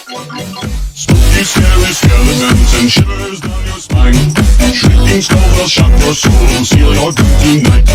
Spooky, scary skeletons and shivers down your spine. Shrieking skulls will shock your soul, seal your doom tonight.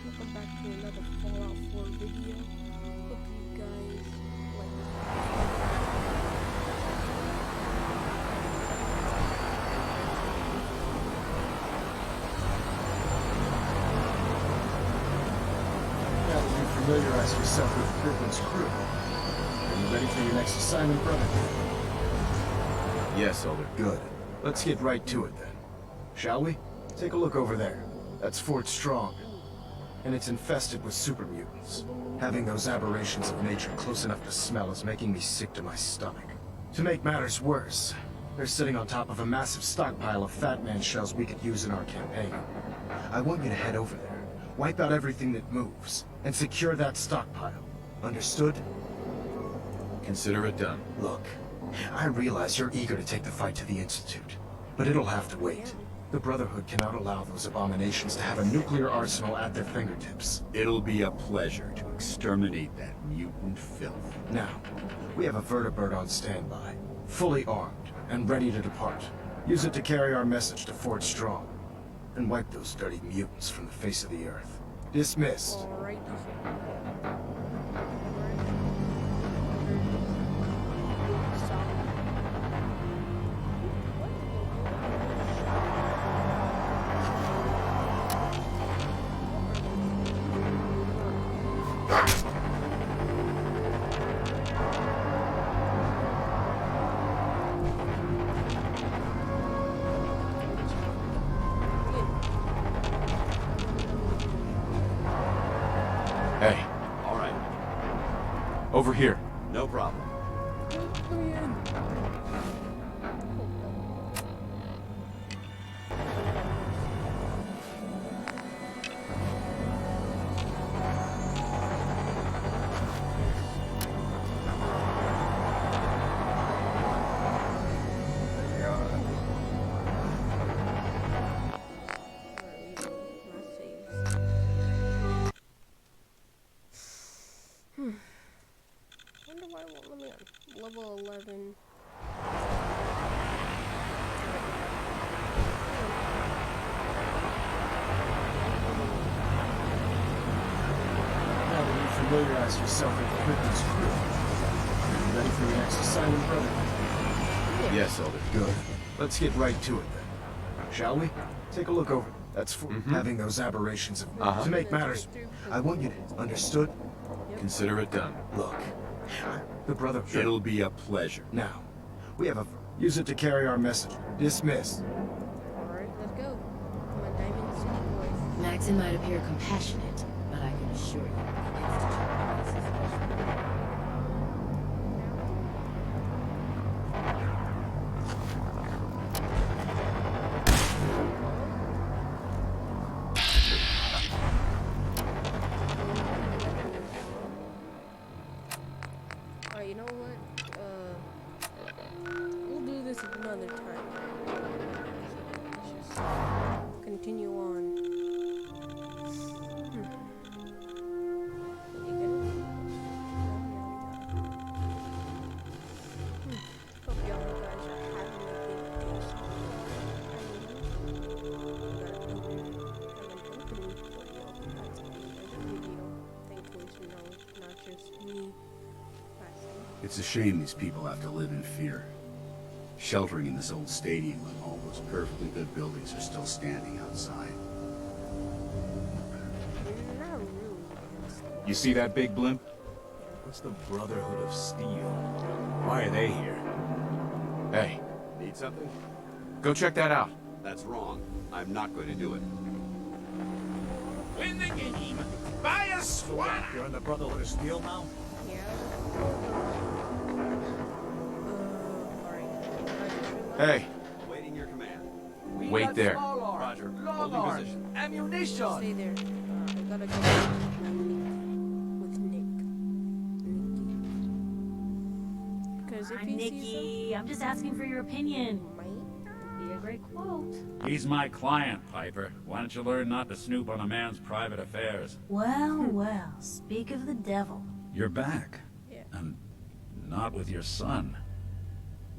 Welcome back to another Fallout 4 video. Hope you guys like Now that you familiarize yourself with Kirkland's crew, are you ready for your next assignment, brother? Yes, Elder. Good. Let's get right to it then. Shall we? Take a look over there. That's Fort Strong. And it's infested with super mutants. Having those aberrations of nature close enough to smell is making me sick to my stomach. To make matters worse, they're sitting on top of a massive stockpile of Fat Man shells we could use in our campaign. I want you to head over there, wipe out everything that moves, and secure that stockpile. Understood? Consider it done. Look, I realize you're eager to take the fight to the Institute, but it'll have to wait. The Brotherhood cannot allow those abominations to have a nuclear arsenal at their fingertips. It'll be a pleasure to exterminate that mutant filth. Now, we have a vertibird on standby, fully armed and ready to depart. Use it to carry our message to Fort Strong, and wipe those dirty mutants from the face of the earth. Dismissed. alright. Hey. All right. Over here. No problem. Wonder why it won't let me on. Level 11. Now that you familiarize yourself with Kirkland's crew, are you ready for your next assignment, brother? Yes, Elder. Good. Let's get right to it then. Shall we? Take a look over. That's for having those aberrations of to make matters. I want you to understood. Consider it done. Look, the Brotherhood. It'll be a pleasure. Now, we have a use it to carry our message. Dismissed. Alright, let's go. Come on, Diamond City boys. Maxon might appear compassionate, but I can assure you the Institute is special. Alright, you know what? We'll do this another time. Let's just continue on. Did you get it? No, yeah, we got it. Hope y'all guys are having a good day. Thankfully to know not just me. It's a shame these people have to live in fear. Sheltering in this old stadium when all those perfectly good buildings are still standing outside. Not really. You see that big blimp? What's the Brotherhood of Steel? Why are they here? Hey, need something? Go check that out. That's wrong. I'm not going to do it. Win the game! Buy a squad! You're in the Brotherhood of Steel now? Yeah. Alright. Hey, Awaiting your command. wait there. Roger. Holding position. Ammunition! Stay there. I gotta go with Nick. Because if I'm he sees Nikki. I'm just asking for your opinion. him, might. Be a great quote. He's my client, Piper. Why don't you learn not to snoop on a man's private affairs? Well, well, speak of the devil. You're back. Yeah. And not with your son.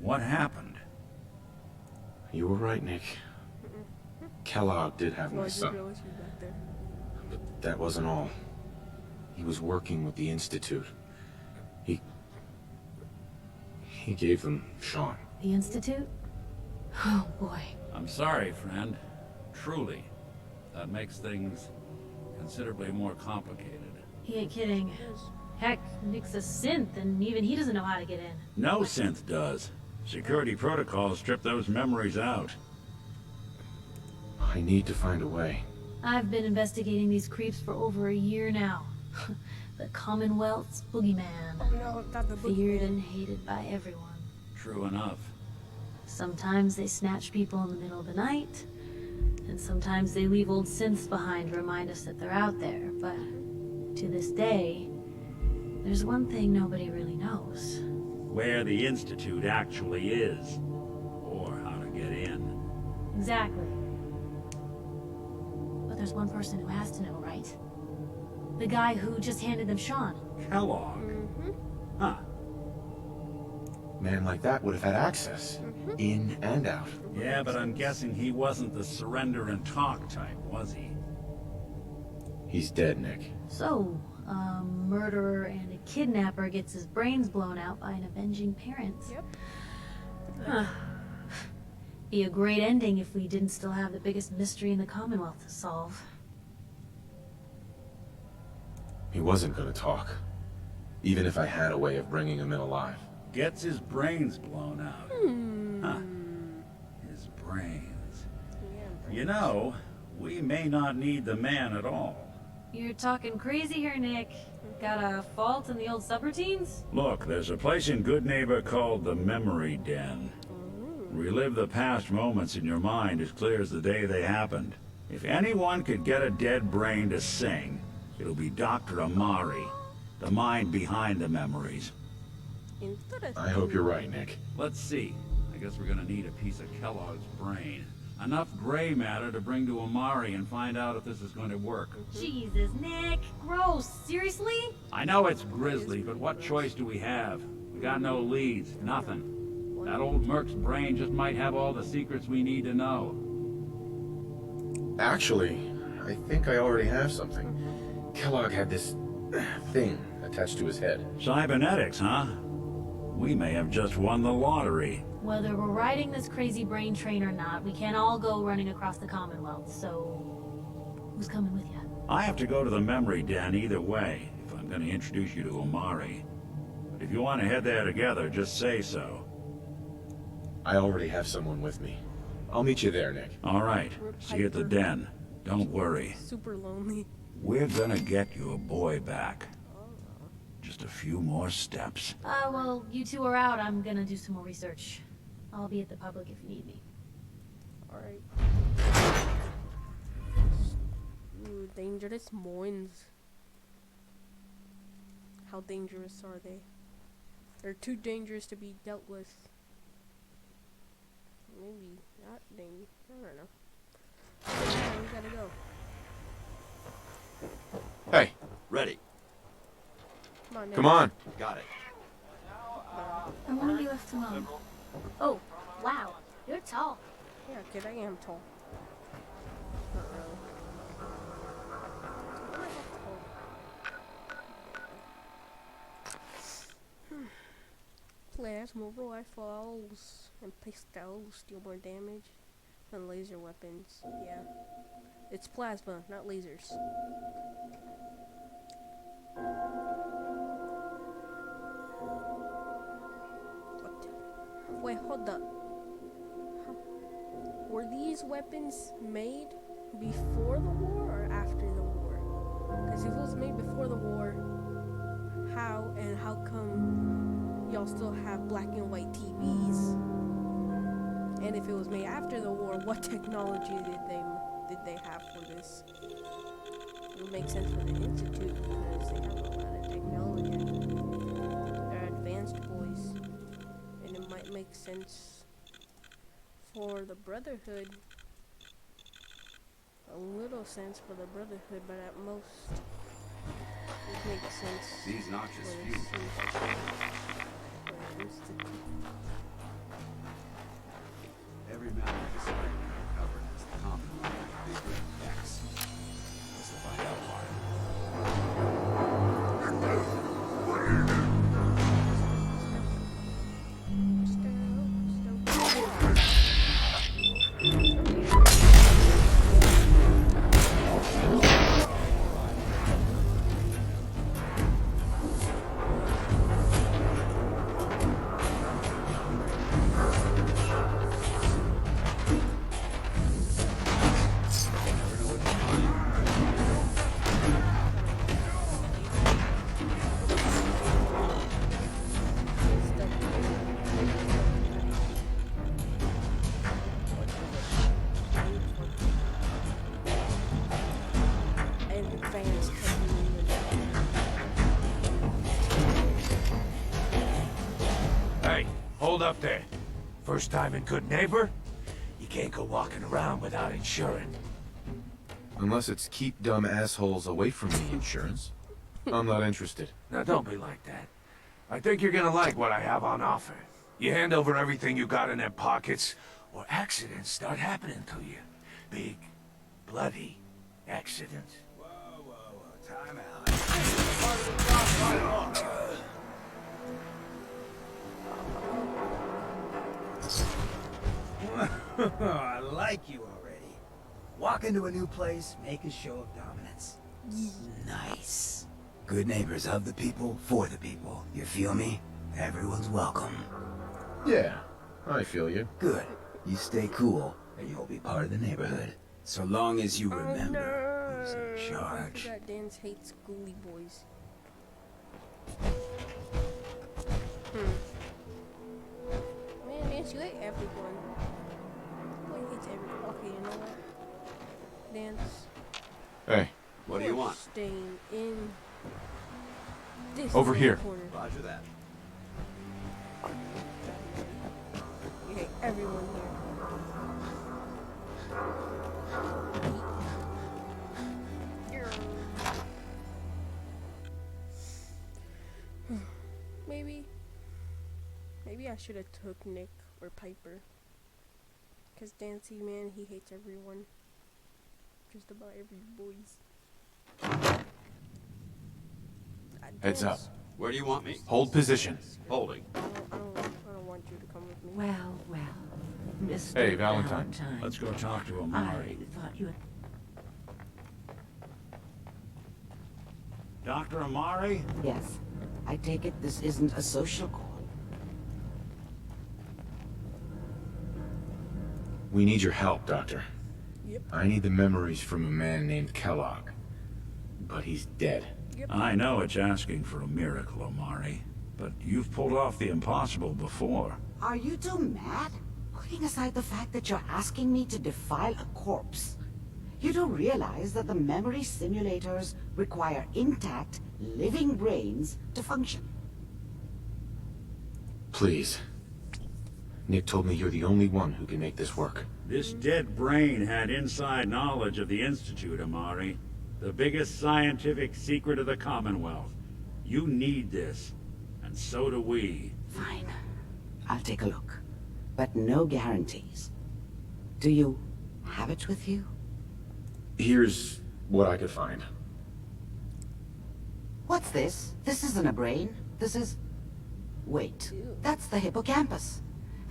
What happened? You were right, Nick. Kellogg did have Oh, I my just son, realized you back there. but that wasn't all. He was working with the Institute. He gave them Sean. The Institute? Oh, boy. I'm sorry, friend. Truly. That makes things considerably more complicated. He ain't kidding. Heck, Nick's a synth, and even he doesn't know how to get in. No synth does. Security protocols strip those memories out. I need to find a way. I've been investigating these creeps for over a year now. The Commonwealth's boogeyman. Oh no, not the Feared boogeyman. and hated by everyone. True enough. Sometimes they snatch people in the middle of the night, and sometimes they leave old synths behind to remind us that they're out there. But to this day, there's one thing nobody really knows. Where the Institute actually is. Or how to get in. Exactly. But there's one person who has to know, right? The guy who just handed them Sean. Kellogg. Huh. Man like that would have had access, in and out. Yeah, but I'm guessing he wasn't the surrender and talk type, was he? He's dead, Nick. So, a murderer and a kidnapper gets his brains blown out by an avenging parent. Yep. Huh. Be a great ending if we didn't still have the biggest mystery in the Commonwealth to solve. He wasn't gonna talk. Even if I had a way of bringing him in alive. Gets his brains blown out. Huh. His brains. Yeah, You know, we may not need the man at all. You're talking crazy here, Nick. Got a fault in the old subroutines? Look, there's a place in Good Neighbor called the Memory Den. Relive the past moments in your mind as clear as the day they happened. If anyone could get a dead brain to sing, it'll be Dr. Amari, the mind behind the memories. I hope you're right, Nick. Let's see. I guess we're gonna need a piece of Kellogg's brain. Enough gray matter to bring to Amari and find out if this is going to work. Jesus, Nick. Gross. Seriously? I know it's grisly, but what choice do we have? We got no leads, nothing. That old Merc's brain just might have all the secrets we need to know. Actually, I think I already have something. Kellogg had this thing attached to his head. Cybernetics, huh? We may have just won the lottery. Whether we're riding this crazy brain train or not, we can't all go running across the Commonwealth, so... who's coming with you? I have to go to the memory den either way, if I'm going to introduce you to Amari. But if you want to head there together, just say so. I already have someone with me. I'll meet you there, Nick. All right. See you at the den. Don't worry. super lonely. We're gonna get your boy back. Just a few more steps. Well, you two are out. I'm gonna do some more research. I'll be at the public if you need me. Alright. Ooh, dangerous mines. How dangerous are they? They're too dangerous to be dealt with. Maybe not dangerous. I don't know. Yeah, we gotta go. Hey, Ready. Come on, come on. Got it. I want to be left alone. Oh, wow. You're tall. Yeah, kid, I am tall. Not really. I'm not tall. Plasma rifles and pistols deal more damage than laser weapons. Yeah. It's plasma, not lasers. What? Wait, hold up. were these weapons made before the war or after the war? Because if it was made before the war, how come y'all still have black and white TVs? And if it was made after the war, what technology did they have for this? It would make sense for the Institute because they have a lot of technology. They're advanced boys. And it might make sense for the Brotherhood. A little sense for the Brotherhood, but at most it makes sense. These noxious for the fumes. Institute. Every mountain is covered as the common bigger X. Let's find out why. Hey, hold up there. First time in Good Neighbor? You can't go walking around without insuring. Unless it's keep dumb assholes away from me insurance. I'm not interested. Now don't be like that. I think you're gonna like what I have on offer. You hand over everything you got in them pockets, or accidents start happening to you. Big, bloody accidents. Whoa, time out. I like you already. Walk into a new place, make a show of dominance. Nice. Good neighbors of the people, for the people. You feel me? Everyone's welcome. Yeah, I feel you. Good. You stay cool, and you'll be part of the neighborhood. So long as you remember who's in I charge. forgot Dance hates schooly boys. Man, Dance, you hate everyone. Boy hates everyone. Okay, you know what? Dance. Hey, What do you want? Staying in this Over little here. corner. Roger that. You hate everyone here. Maybe I should have took Nick or Piper. Cause Dancy, man, he hates everyone. Just about every boys. Heads up. Where do you want me? Hold position. Holding. I don't want you to come with me. Well, Mr. Hey, Valentine. Let's go talk to I Amari. thought you had... Dr. Amari? Yes. I take it this isn't a social call. We need your help, Doctor. Yep. I need the memories from a man named Kellogg. But he's dead. I know it's asking for a miracle, Amari, but you've pulled off the impossible before. Are you two mad? Putting aside the fact that you're asking me to defile a corpse, you don't realize that the memory simulators require intact, living brains to function. Please. Nick told me you're the only one who can make this work. This dead brain had inside knowledge of the Institute, Amari. The biggest scientific secret of the Commonwealth. You need this, and so do we. Fine. I'll take a look. But no guarantees. Do you have it with you? Here's what I could find. What's this? This isn't a brain. This is... Wait. That's the hippocampus.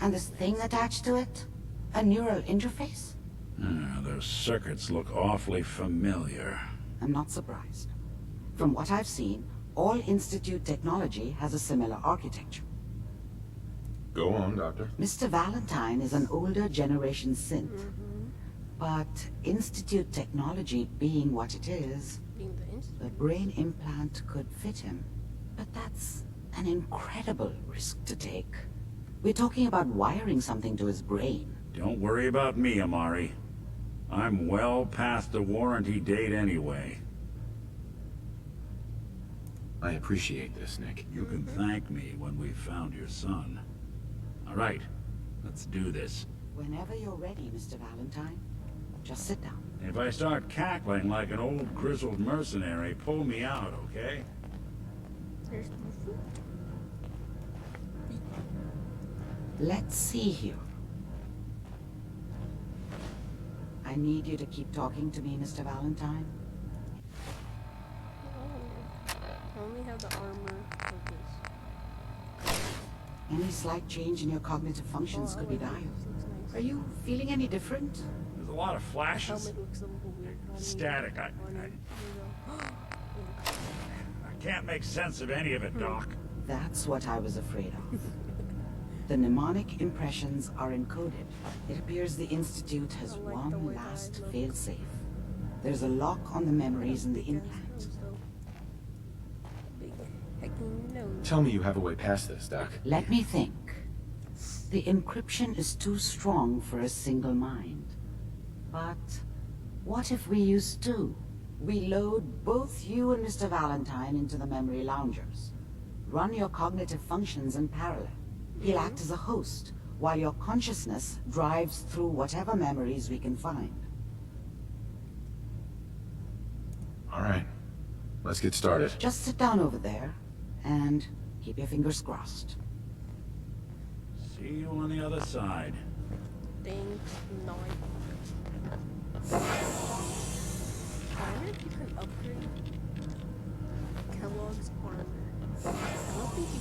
And this thing attached to it? A neural interface? Those circuits look awfully familiar. I'm not surprised. From what I've seen, all Institute technology has a similar architecture. Go on, Doctor. Mr. Valentine is an older generation synth. But Institute technology being what it is, Being the instant. the brain implant could fit him. But that's an incredible risk to take. We're talking about wiring something to his brain. Don't worry about me, Amari. I'm well past the warranty date anyway. I appreciate this, Nick. You can thank me when we've found your son. All right, let's do this. Whenever you're ready, Mr. Valentine, just sit down. If I start cackling like an old grizzled mercenary, pull me out, okay? There's the food. Let's see here. I need you to keep talking to me, Mr. Valentine. I only have the armor of this. Any slight change in your cognitive functions could be dire. This looks nice. Are you feeling any different? There's a lot of flashes. Helmet looks a little weird. Static. I can't make sense of any of it, Doc. That's what I was afraid of. The mnemonic impressions are encoded. It appears the Institute has I like the one way that last I look. failsafe. There's a lock on the memories in the Big ass implant. nose, though. Big hecking nose. Tell me you have a way past this, Doc. Let me think. The encryption is too strong for a single mind. But what if we use two? We load both you and Mr. Valentine into the memory loungers. Run your cognitive functions in parallel. He'll act as a host, while your consciousness drives through whatever memories we can find. All right. Let's get started. Just sit down over there, and keep your fingers crossed. See you on the other side. Thing 9. I wonder if you can upgrade Kellogg's armor. I don't think you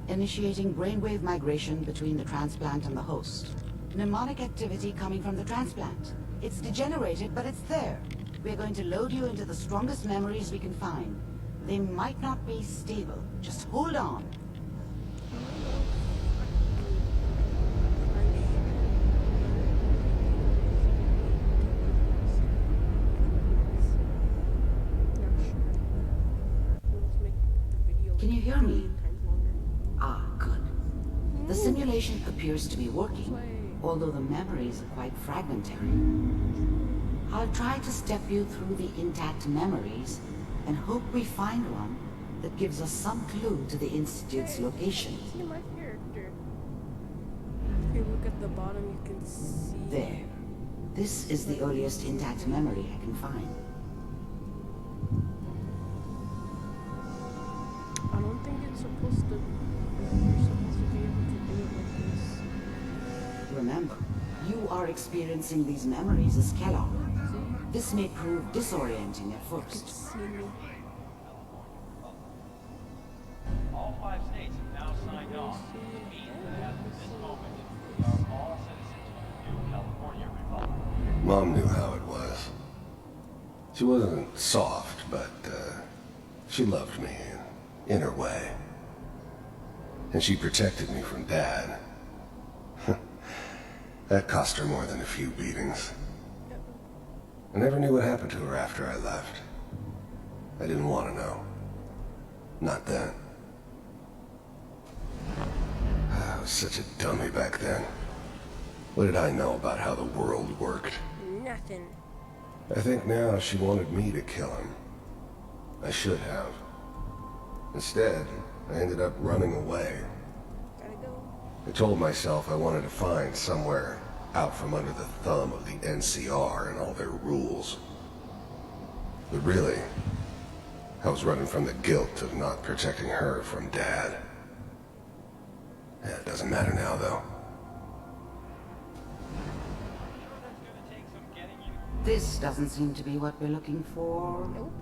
can. Initiating brainwave migration between the transplant and the host. Mnemonic activity coming from the transplant. It's degenerated, but it's there. We're going to load you into the strongest memories we can find. They might not be stable. Just hold on. Can you hear me? Ah, good. The simulation appears to be working, although the memories are quite fragmentary. I'll try to step you through the intact memories and hope we find one that gives us some clue to the Institute's location. See my character. If you look at the bottom, you can see. There. This is the earliest intact memory I can find. I don't think it's supposed to. You're supposed to be able to do it like this. Remember, you are experiencing these memories as Kellogg. See? This may prove disorienting at You can first. see me. All 5 states have now signed on, which means that at this moment, we are all citizens of the new California Republic. Mom knew how it was. She wasn't soft, but she loved me in her way. And she protected me from Dad. That cost her more than a few beatings. I never knew what happened to her after I left. I didn't want to know. Not then. I was such a dummy back then. What did I know about how the world worked? Nothing. I think now she wanted me to kill him. I should have. Instead, I ended up running away. Gotta go. I told myself I wanted to find somewhere out from under the thumb of the NCR and all their rules. But really, I was running from the guilt of not protecting her from Dad. Yeah, it doesn't matter now, though. This doesn't seem to be what we're looking for. Nope.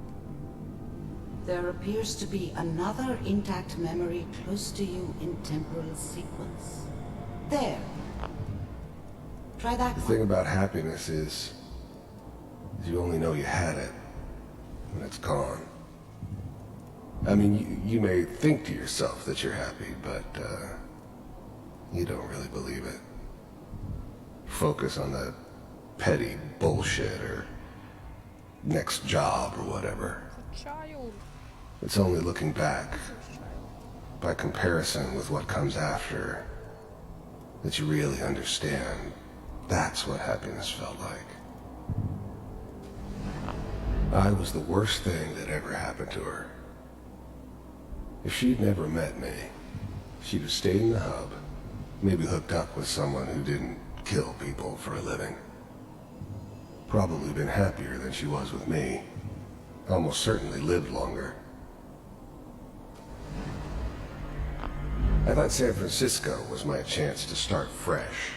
There appears to be another intact memory close to you in temporal sequence. There. Try that The one. thing about happiness is you only know you had it when it's gone. I mean, you may think to yourself that you're happy, but, you don't really believe it. Focus on the petty bullshit or next job or whatever. Child. It's only looking back, by comparison with what comes after, that you really understand that's what happiness felt like. I was the worst thing that ever happened to her. If she'd never met me, she'd have stayed in the hub, maybe hooked up with someone who didn't kill people for a living. Probably been happier than she was with me. Almost certainly lived longer. I thought San Francisco was my chance to start fresh.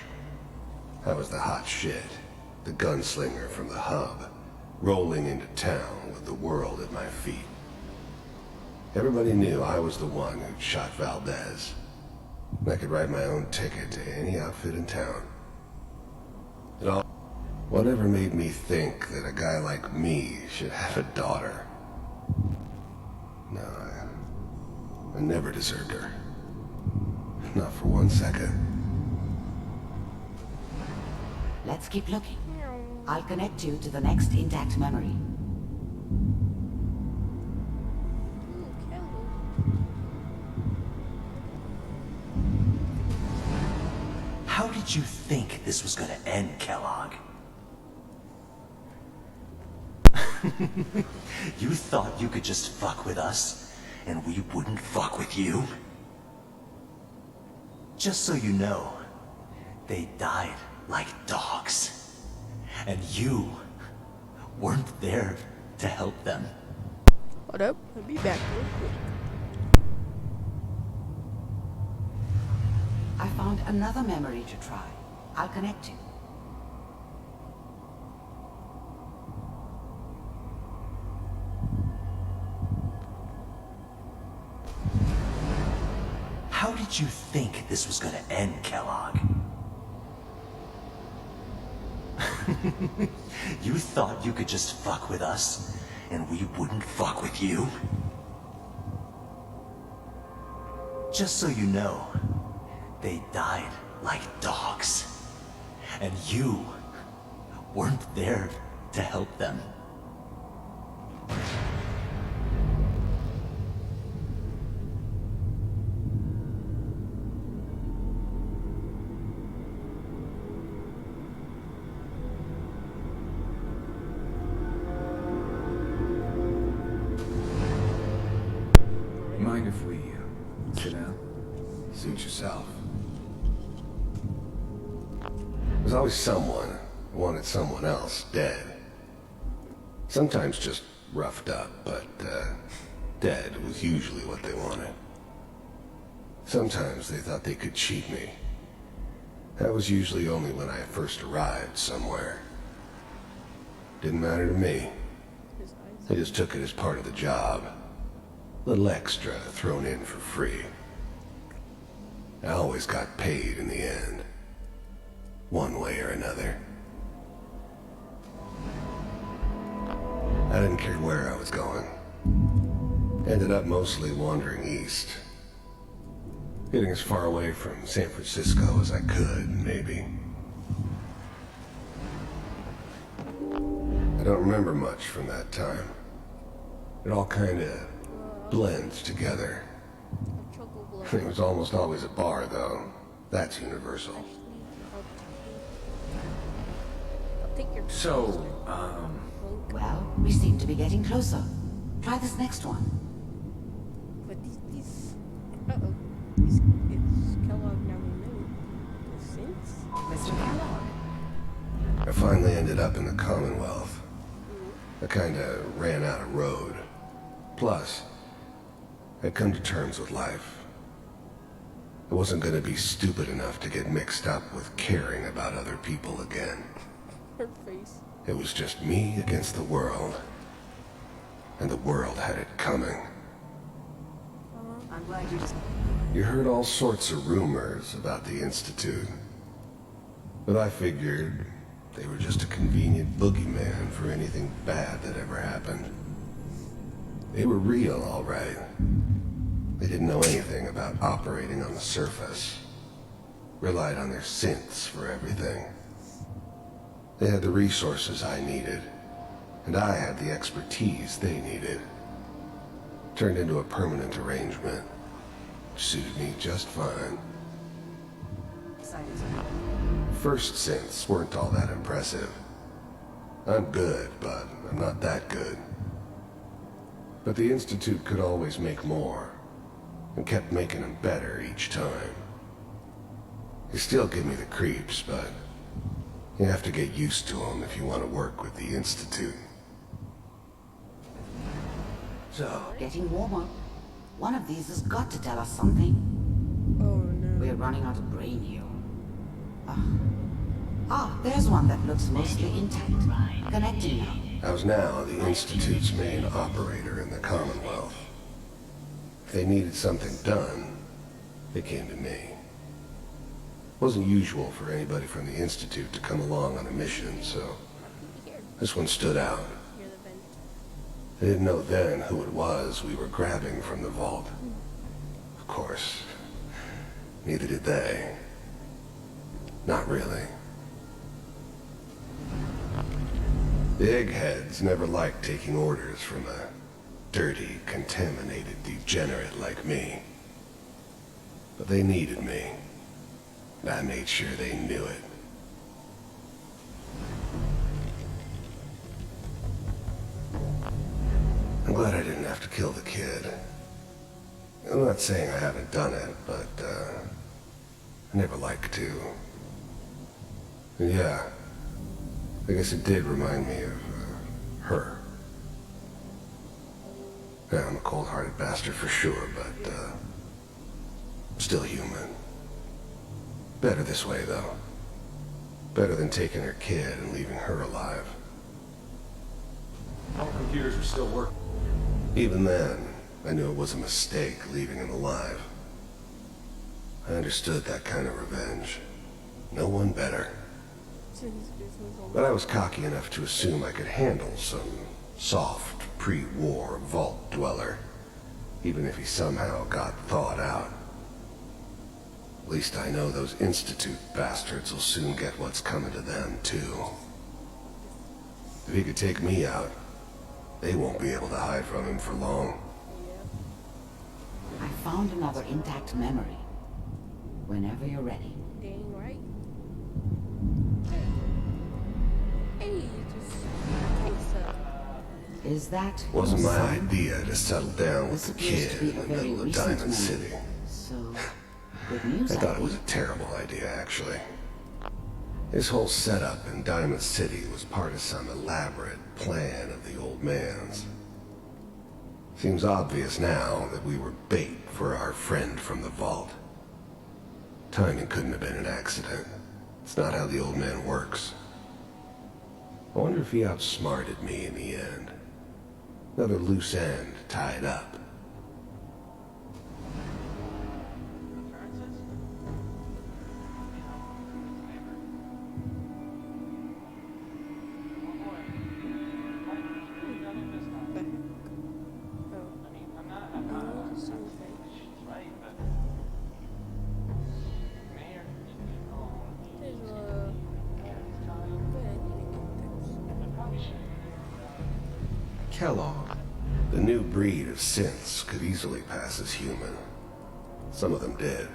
I was the hot shit, the gunslinger from the hub, rolling into town with the world at my feet. Everybody knew I was the one who'd shot Valdez. I could write my own ticket to any outfit in town. It all... Whatever made me think that a guy like me should have a daughter? No, I never deserved her. Not for 1 second. Let's keep looking. I'll connect you to the next intact memory. How did you think this was gonna end, Kellogg? You thought you could just fuck with us, and we wouldn't fuck with you? Just so you know, they died like dogs. And you weren't there to help them. Hold up, I'll be back real quick. I found another memory to try. I'll connect you. How did you think this was gonna end, Kellogg? You thought you could just fuck with us, and we wouldn't fuck with you? Just so you know, they died like dogs. And you weren't there to help them. Mind if we sit down? Suit yourself. There's always someone who wanted someone else dead. Sometimes just roughed up, but dead was usually what they wanted. Sometimes they thought they could cheat me. That was usually only when I first arrived somewhere. Didn't matter to me. I just took it as part of the job. Little extra thrown in for free. I always got paid in the end. One way or another. I didn't care where I was going. Ended up mostly wandering east. Getting as far away from San Francisco as I could, maybe. I don't remember much from that time. It all kinda blends together. It was almost always a bar, though. That's universal. So, Well, we seem to be getting closer. Try this next one. But these uh-oh. It's Kellogg now we know. Since? Mr. Kellogg. I finally ended up in the Commonwealth. I kinda ran out of road. Plus, I'd come to terms with life. I wasn't gonna be stupid enough to get mixed up with caring about other people again. Her face. It was just me against the world. And the world had it coming. I'm glad you just... You heard all sorts of rumors about the Institute. But I figured they were just a convenient boogeyman for anything bad that ever happened. They were real, all right. They didn't know anything about operating on the surface. Relied on their synths for everything. They had the resources I needed, and I had the expertise they needed. Turned into a permanent arrangement. Suited me just fine. First synths weren't all that impressive. I'm good, but I'm not that good. But the Institute could always make more, and kept making them better each time. They still give me the creeps, but you have to get used to them if you want to work with the Institute. So, Getting warmer. One of these has got to tell us something. Oh no. We're running out of brain here. There's one that looks mostly intact. Connecting now. I was now the Institute's main operator in the Commonwealth. If they needed something done, they came to me. Wasn't usual for anybody from the Institute to come along on a mission, so this one stood out. You're the vent. I didn't know then who it was we were grabbing from the vault. Of course, neither did they. Not really. The eggheads never liked taking orders from a dirty, contaminated degenerate like me. But they needed me, and I made sure they knew it. I'm glad I didn't have to kill the kid. I'm not saying I haven't done it, but, I never like to. And yeah, I guess it did remind me of, her. Yeah, I'm a cold-hearted bastard for sure, but, still human. Better this way, though. Better than taking her kid and leaving her alive. All computers are still working. Even then, I knew it was a mistake leaving him alive. I understood that kind of revenge. No one better. But I was cocky enough to assume I could handle some soft, pre-war vault dweller, even if he somehow got thawed out. At least I know those Institute bastards will soon get what's coming to them, too. If he could take me out, they won't be able to hide from him for long. I found another intact memory. Whenever you're ready. Dang right. Hey, just so. Is that Wasn't your my son? idea to settle down with This a appears kid to be in a the very middle of recent Diamond memory. City. So, good news, I thought it think. was a terrible idea, actually. His whole setup in Diamond City was part of some elaborate plan of the old man's. Seems obvious now that we were bait for our friend from the vault. Timing couldn't have been an accident. It's not how the old man works. I wonder if he outsmarted me in the end. Another loose end tied up. Kellogg. The new breed of synths could easily pass as human. Some of them did.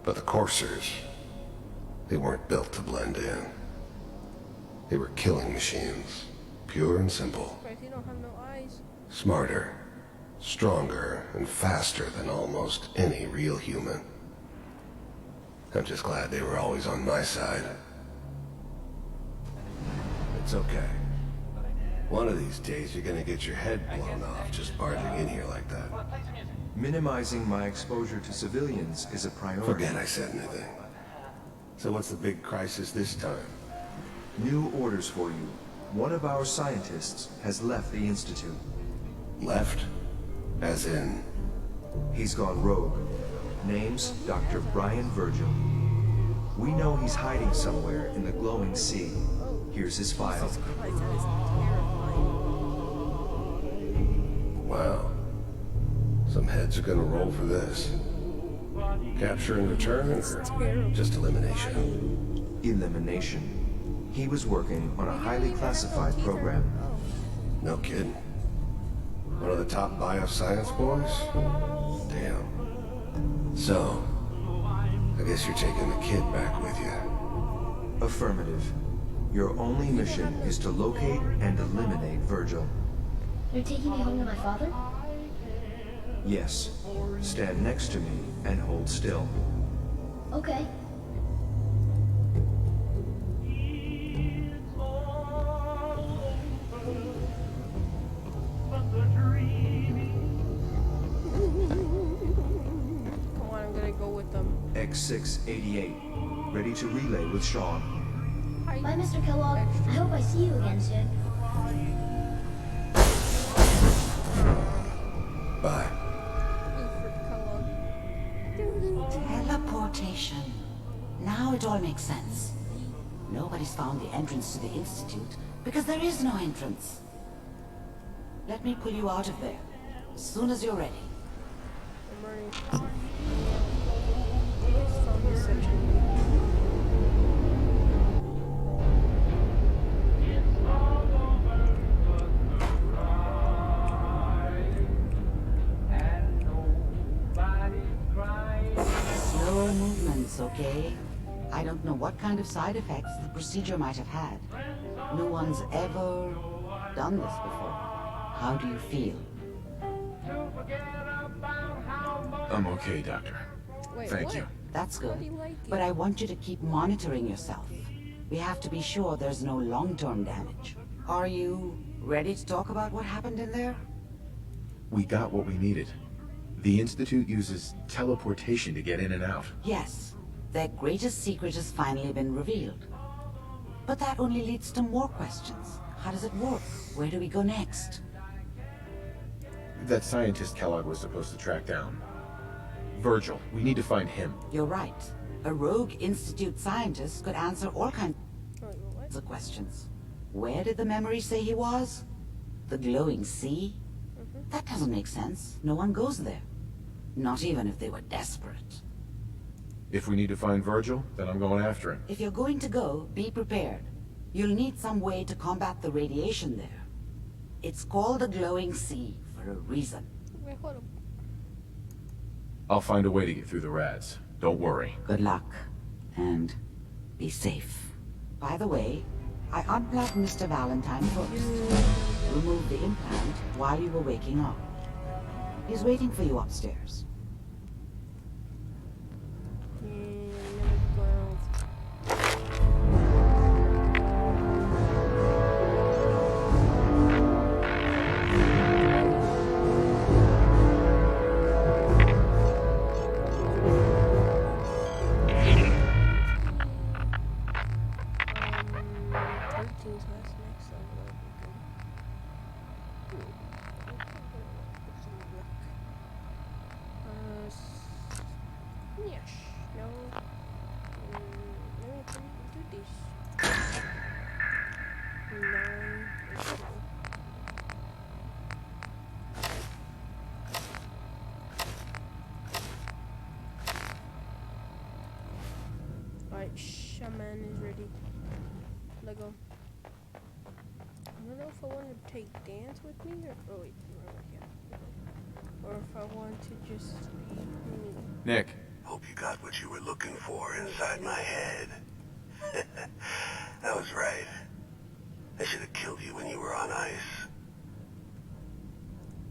But the coursers, they weren't built to blend in. They were killing machines, pure and simple. Right, you don't have no eyes. Smarter, stronger, and faster than almost any real human. I'm just glad they were always on my side. It's okay. One of these days you're gonna get your head blown off just barging in here like that. Minimizing my exposure to civilians is a priority. Forget I said anything. So what's the big crisis this time? New orders for you. One of our scientists has left the Institute. Left? As in? He's gone rogue. Name's Dr. Brian Virgil. We know he's hiding somewhere in the glowing sea. Here's his file. Jesus Christ, that is terrifying. Wow. Some heads are gonna roll for this. Capture and return, or just elimination? Elimination. He was working on a highly classified program. No kidding. One of the top bioscience boys? Damn. So, I guess you're taking the kid back with you. Affirmative. Your only mission is to locate and eliminate Virgil. You're taking me home to my father? Yes. Stand next to me and hold still. Okay. Come on, I'm gonna go with them. X688. Ready to relay with Sean. Hi. Bye, Mr. Kellogg. I hope I see you again soon. Bye. Teleportation. Now it all makes sense. Nobody's found the entrance to the Institute because there is no entrance. Let me pull you out of there as soon as you're ready. I'm ready. It's from the section. Slow movements, okay? I don't know what kind of side effects the procedure might have had. No one's ever done this before. How do you feel? I'm okay, Doctor. Wait, Thank what? you. That's good. How do you like it? But I want you to keep monitoring yourself. We have to be sure there's no long-term damage. Are you ready to talk about what happened in there? We got what we needed. The Institute uses teleportation to get in and out. Yes. Their greatest secret has finally been revealed. But that only leads to more questions. How does it work? Where do we go next? That scientist Kellogg was supposed to track down. Virgil, we need to find him. You're right. A rogue Institute scientist could answer all kinds Wait, what? of questions. Where did the memory say he was? The glowing sea? That doesn't make sense. No one goes there. Not even if they were desperate. If we need to find Virgil, then I'm going after him. If you're going to go, be prepared. You'll need some way to combat the radiation there. It's called the glowing sea for a reason. Wait, hold up. I'll find a way to get through the rads. Don't worry. Good luck. And be safe. By the way, I unplugged Mr. Valentine first. Removed the implant while you were waking up. He's waiting for you upstairs. Yes. No. Let me do this. 9. Alright, Shaman is ready. Let go. I don't know if I want to take dance with me or wait, or if I want to just be me. Nick. Hope you got what you were looking for inside my head. That was right. I should have killed you when you were on ice.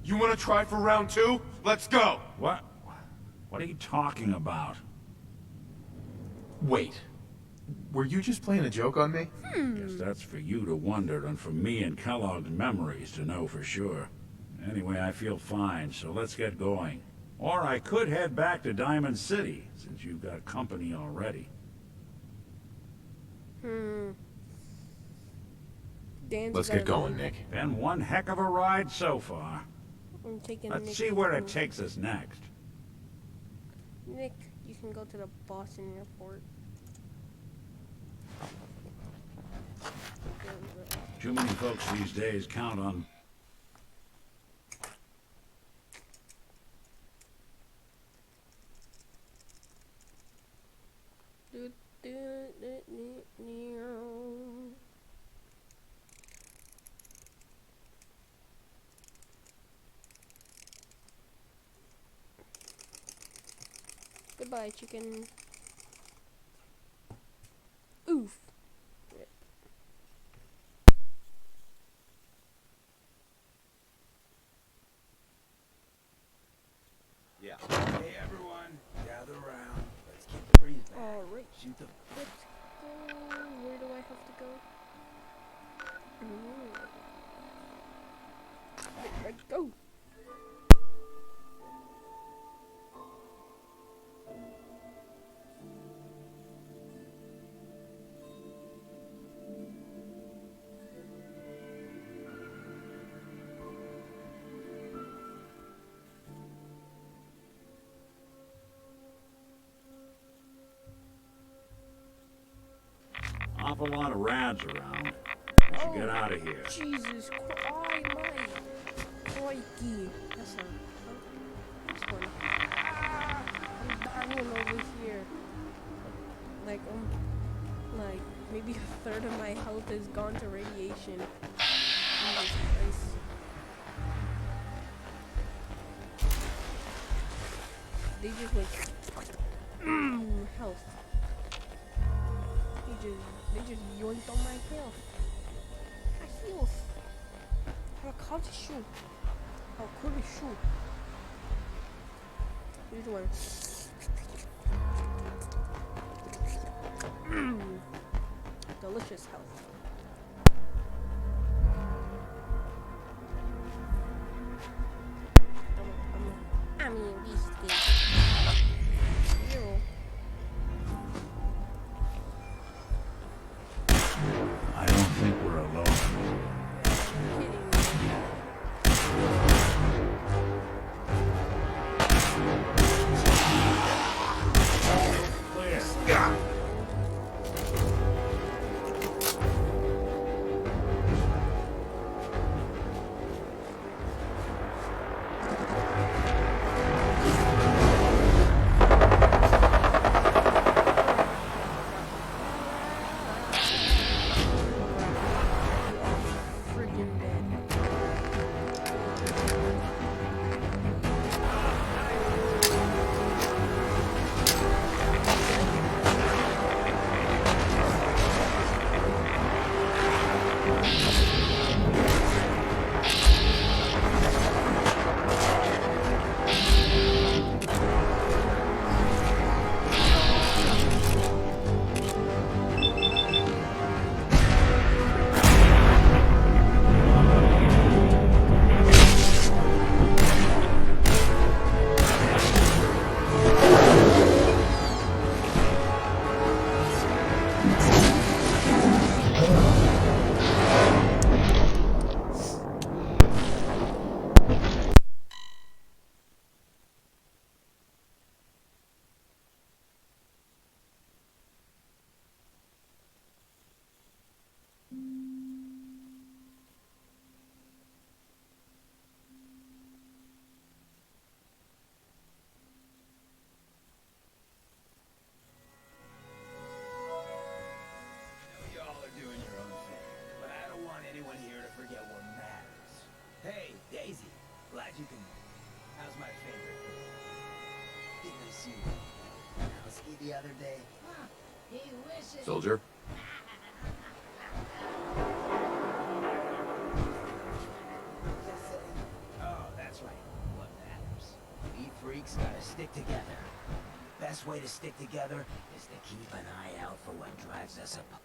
You want to try for round 2? Let's go! What? What are you talking about? Wait. Were you just playing a joke on me? Guess that's for you to wonder and for me and Kellogg's memories to know for sure. Anyway, I feel fine, so let's get going. Or I could head back to Diamond City, since you've got company already. Let's get going, Nick. Been one heck of a ride so far. I'm taking Let's Nick see where it home. takes us next. Nick, you can go to the Boston airport. Too many folks these days count on Goodbye, chicken. Oof. Yeah. Hey everyone, gather around. Let's keep the breeze back. Alright. Shoot the. Let's go. Where do I have to go? Let's go. Awful lot of rads around. We should get out of here. Jesus Christ, my crikey. That's not. This one. I'm dying over here. Like maybe a third of my health is gone to radiation. Jesus Christ. They just went health. They just yoinked on my health. My health. How could it shoot? How could it shoot? Here's one. Delicious health. I mean, beast game. Zero. I don't think we're alone. The other day. He wishes. Soldier? Oh, that's right. What matters? We freaks gotta stick together. Best way to stick together is to keep an eye out for what drives us apart.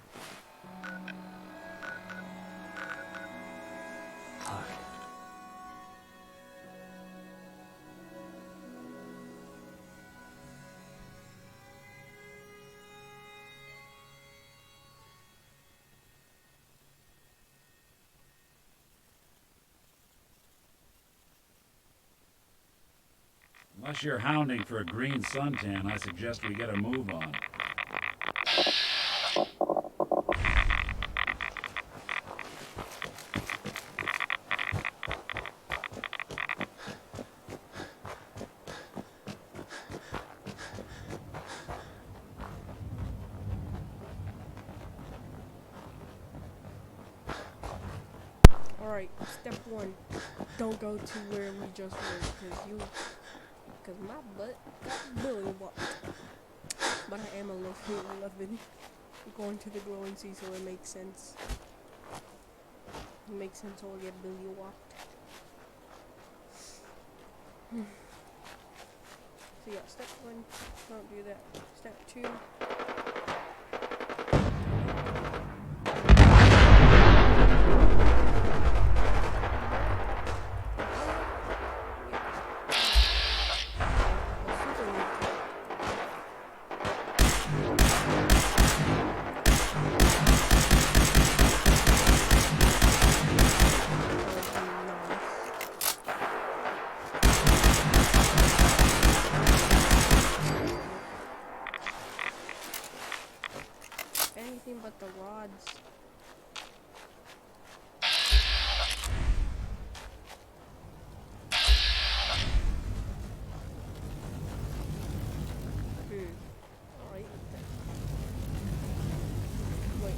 Unless you're hounding for a green suntan, I suggest we get a move on. Alright, step 1. Don't go to where we just were, because my butt got billy walked. But I am a level 11. Going to the glowing sea, so it makes sense. It makes sense I'll get billy walked. So yeah, step 1, don't do that. Step 2. Anything but the rods. Alright. Wait.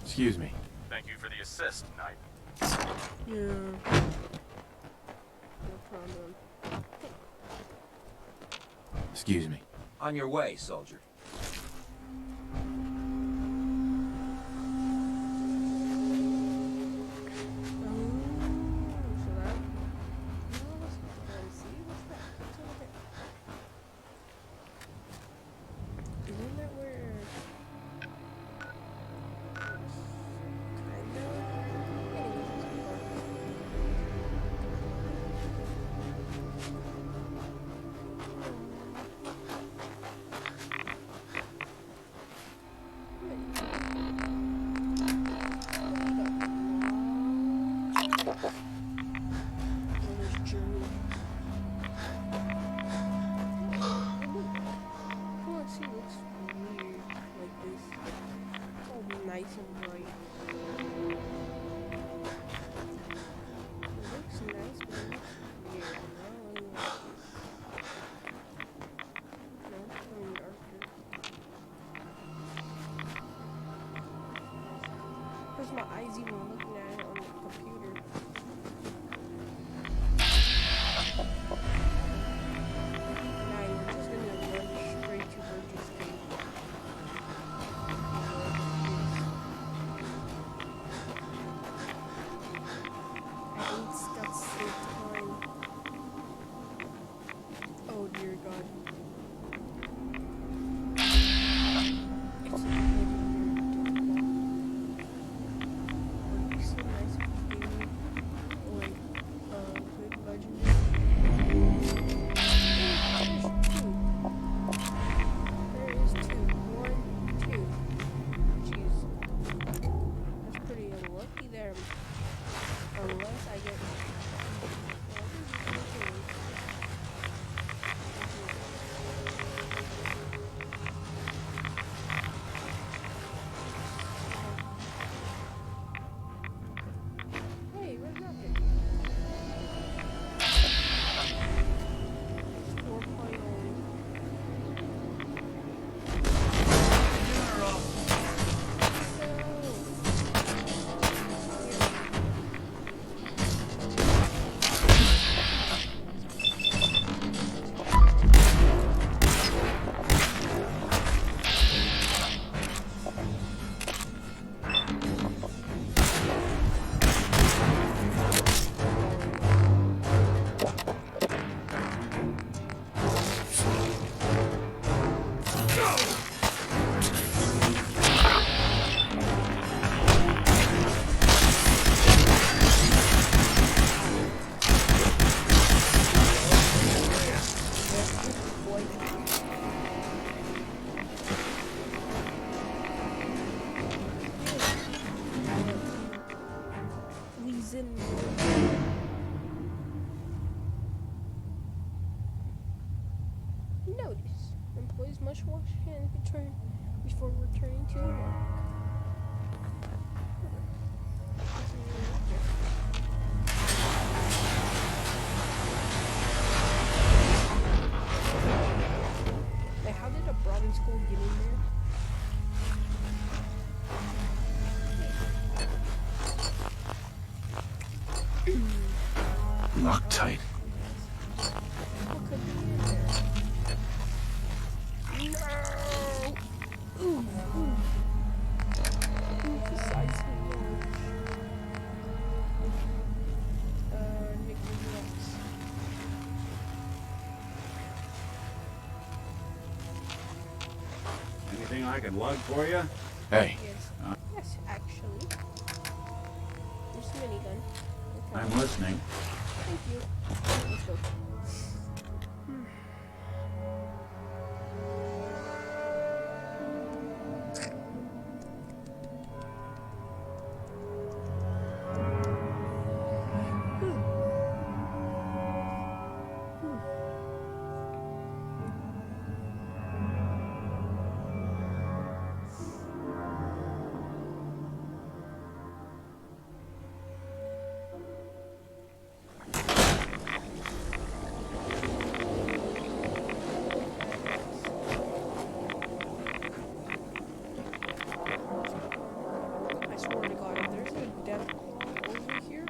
Excuse me. Thank you for the assist, Knight. Yeah. No problem. Excuse me. On your way, soldier. Nice and bright. It looks nice, but it looks weird. I don't really like it. No, it's going darker. Because my eyes even looking at it on the computer. Now you're just gonna run straight to Virgil's Cave. Oh dear God. It's so nice if you gave me like good legendary. There is 2. 1, 2. Jeez. That's pretty unlucky there. Unless I get hey, where's Rocket? 4.0. Notice, employees must wash hands before returning to work. Like, how did a Brahmin school get in there? locked tight. What could be in there? No! Ooh, ooh. Besides the roach. Nickel blocks. Anything I can lug for you? Hey, Yes. Yes, actually. There's a minigun. Okay. I'm listening. Thank you. Let's go. I swear to God, if there's a death over here,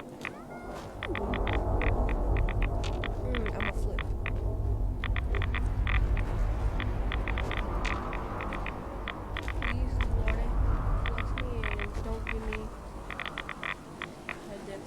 I'm a flip. Please, Lord, bless me and don't give me a death.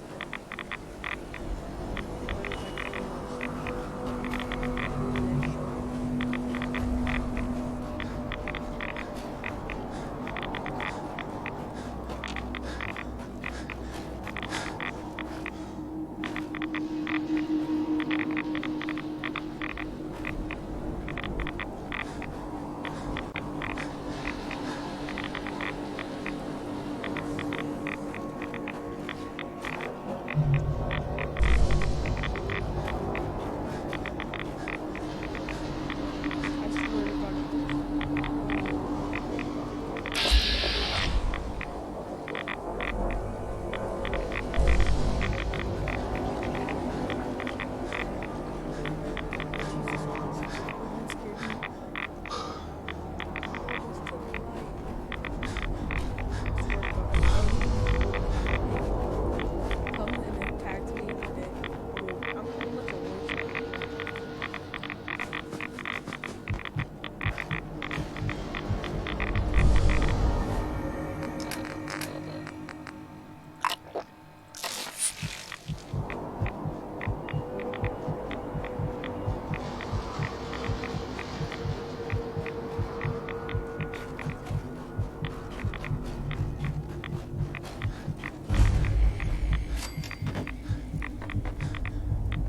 I swear to God.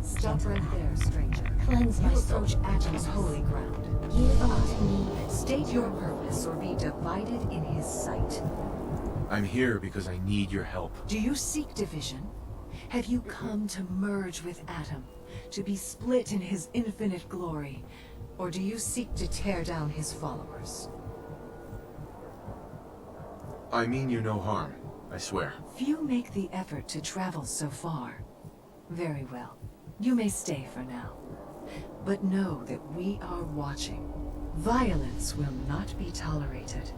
Stop right there, stranger. Cleanse You myself. approach Atom's holy ground. Give unto me. State your purpose or be divided in his sight. I'm here because I need your help. Do you seek division? Have you come to merge with Atom, to be split in his infinite glory? Or do you seek to tear down his followers? I mean you no harm, I swear. Few make the effort to travel so far. Very well. You may stay for now. But know that we are watching. Violence will not be tolerated.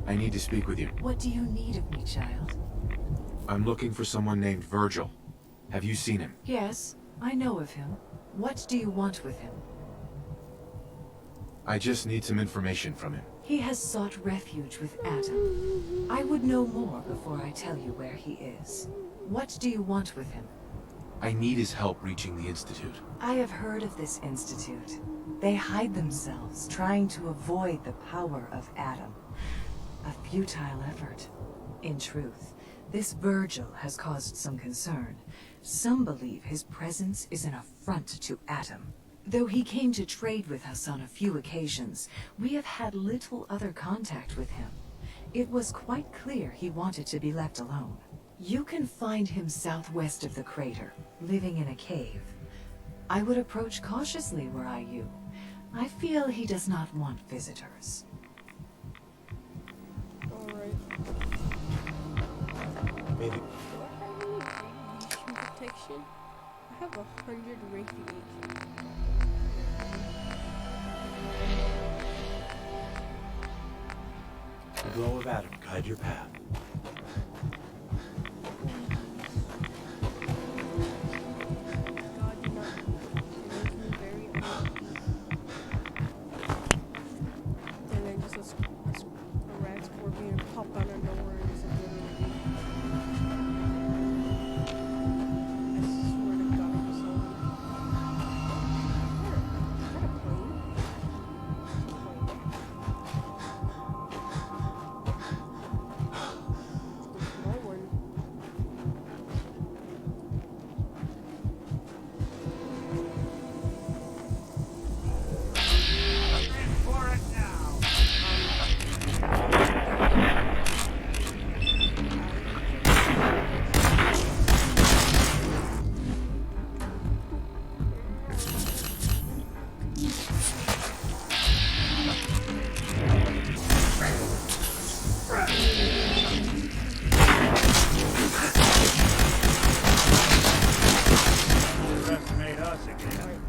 I need to speak with you. What do you need of me, child? I'm looking for someone named Virgil. Have you seen him? Yes, I know of him. What do you want with him? I just need some information from him. He has sought refuge with Atom. I would know more before I tell you where he is. What do you want with him? I need his help reaching the Institute. I have heard of this institute. They hide themselves, trying to avoid the power of Atom. A futile effort. In truth, this Virgil has caused some concern. Some believe his presence is an affront to Atom. Though he came to trade with us on a few occasions, we have had little other contact with him. It was quite clear he wanted to be left alone. You can find him southwest of the crater, living in a cave. I would approach cautiously were I you. I feel he does not want visitors. Alright. Maybe. Do I have any radiation protection? I have 100 radiation. The glow of Atom guide your path. us again.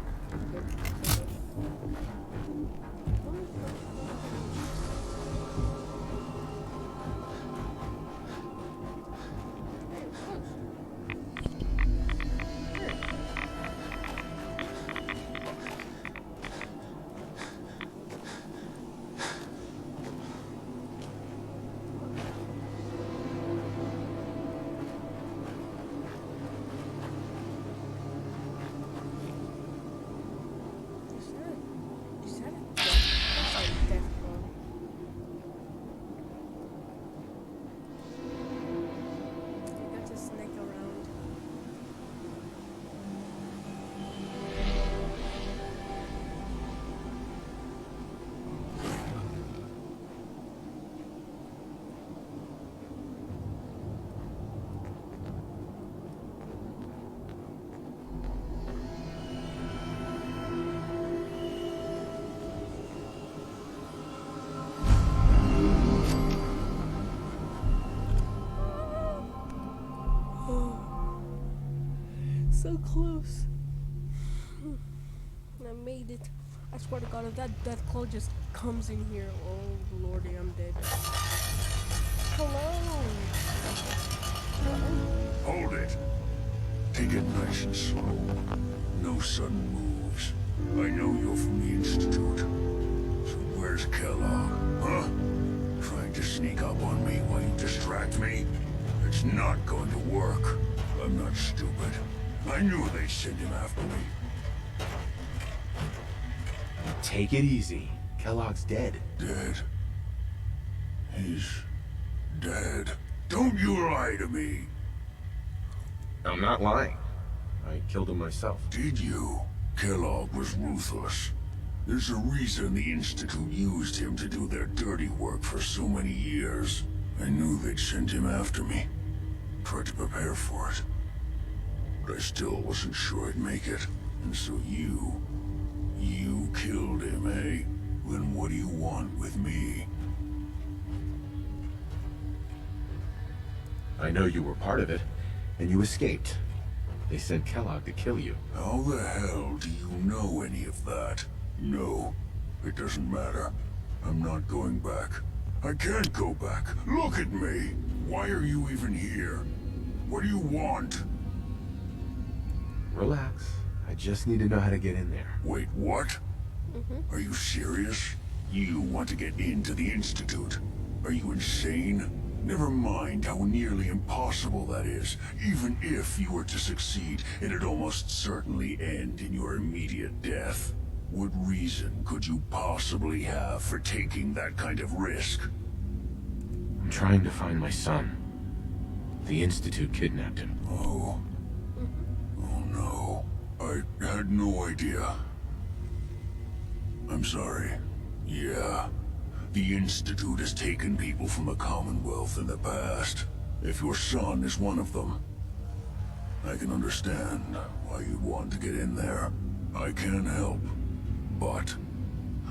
So close. I made it. I swear to God, if that death claw just comes in here, oh lordy, I'm dead. Hello. Hold it. Take it nice and slow. No sudden moves. I know you're from the Institute. So where's Kellogg, huh? Trying to sneak up on me while you distract me? It's not going to work. I'm not stupid. I knew they'd send him after me. Take it easy. Kellogg's dead. Dead? He's dead. Don't you lie to me. I'm not lying. I killed him myself. Did you? Kellogg was ruthless. There's a reason the Institute used him to do their dirty work for so many years. I knew they'd send him after me. Tried to prepare for it. But I still wasn't sure I'd make it. And so you killed him, eh? Then what do you want with me? I know you were part of it, and you escaped. They sent Kellogg to kill you. How the hell do you know any of that? No, it doesn't matter. I'm not going back. I can't go back. Look at me. Why are you even here? What do you want? Relax. I just need to know how to get in there. Wait, what? Are you serious? You want to get into the Institute? Are you insane? Never mind how nearly impossible that is. Even if you were to succeed, it'd almost certainly end in your immediate death. What reason could you possibly have for taking that kind of risk? I'm trying to find my son. The Institute kidnapped him. Oh. Oh no. I had no idea. I'm sorry. Yeah. The Institute has taken people from the Commonwealth in the past. If your son is one of them, I can understand why you'd want to get in there. I can help, but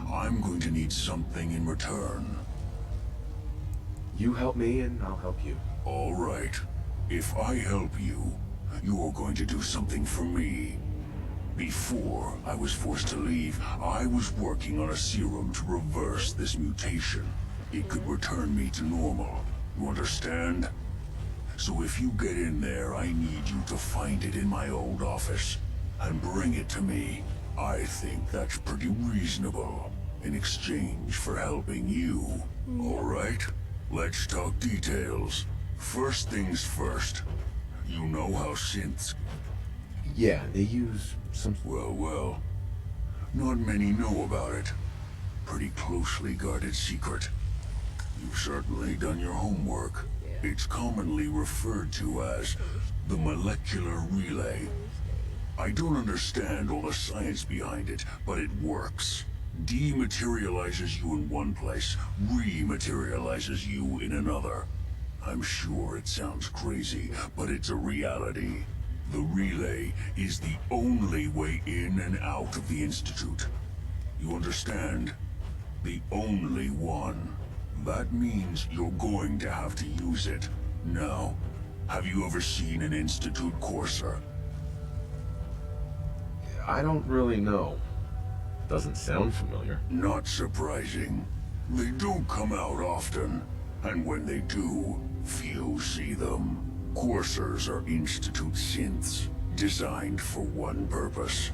I'm going to need something in return. You help me and I'll help you. All right. If I help you, you're going to do something for me. Before I was forced to leave, I was working on a serum to reverse this mutation. It could return me to normal. You understand? So if you get in there, I need you to find it in my old office and bring it to me. I think that's pretty reasonable in exchange for helping you. All right? Let's talk details. First things first. You know how synths... Yeah, they use some... Well. Not many know about it. Pretty closely guarded secret. You've certainly done your homework. It's commonly referred to as the molecular relay. I don't understand all the science behind it, but it works. Dematerializes you in one place, rematerializes you in another. I'm sure it sounds crazy, but it's a reality. The relay is the only way in and out of the Institute. You understand? The only one. That means you're going to have to use it. Now, have you ever seen an Institute courser? I don't really know. Doesn't sound familiar. Not surprising. They don't come out often, and when they do, few see them. Coursers are Institute synths, designed for one purpose.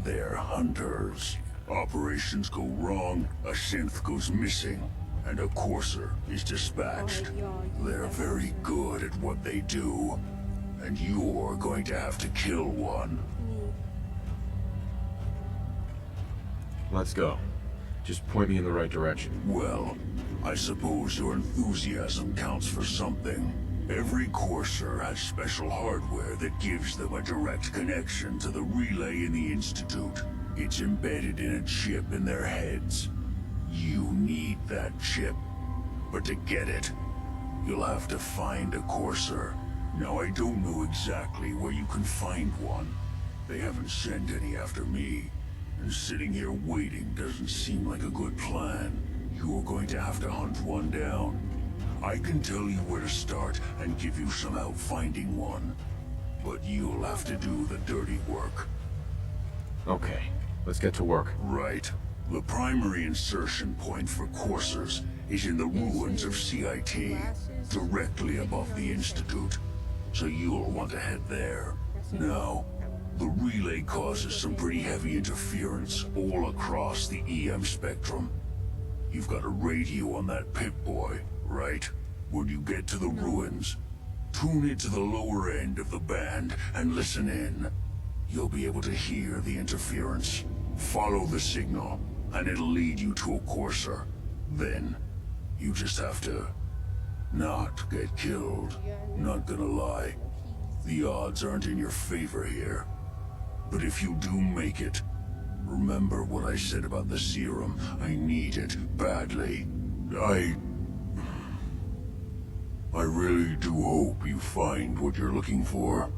They're hunters. Operations go wrong, a synth goes missing, and a courser is dispatched. They're very good at what they do, and you're going to have to kill one. Let's go. Just point me in the right direction. Well, I suppose your enthusiasm counts for something. Every courser has special hardware that gives them a direct connection to the relay in the Institute. It's embedded in a chip in their heads. You need that chip. But to get it, you'll have to find a courser. Now, I don't know exactly where you can find one. They haven't sent any after me. And sitting here waiting doesn't seem like a good plan. You're going to have to hunt one down. I can tell you where to start and give you some help finding one. But you'll have to do the dirty work. Okay, let's get to work. Right. The primary insertion point for coursers is in the ruins of CIT, directly above the Institute. So you'll want to head there. Now, the relay causes some pretty heavy interference all across the EM spectrum. You've got a radio on that Pip-Boy, right? When you get to the ruins, tune it to the lower end of the band and listen in. You'll be able to hear the interference. Follow the signal, and it'll lead you to a courser. Then, you just have to not get killed. Not gonna lie, the odds aren't in your favor here. But if you do make it, remember what I said about the serum. I need it badly. I really do hope you find what you're looking for.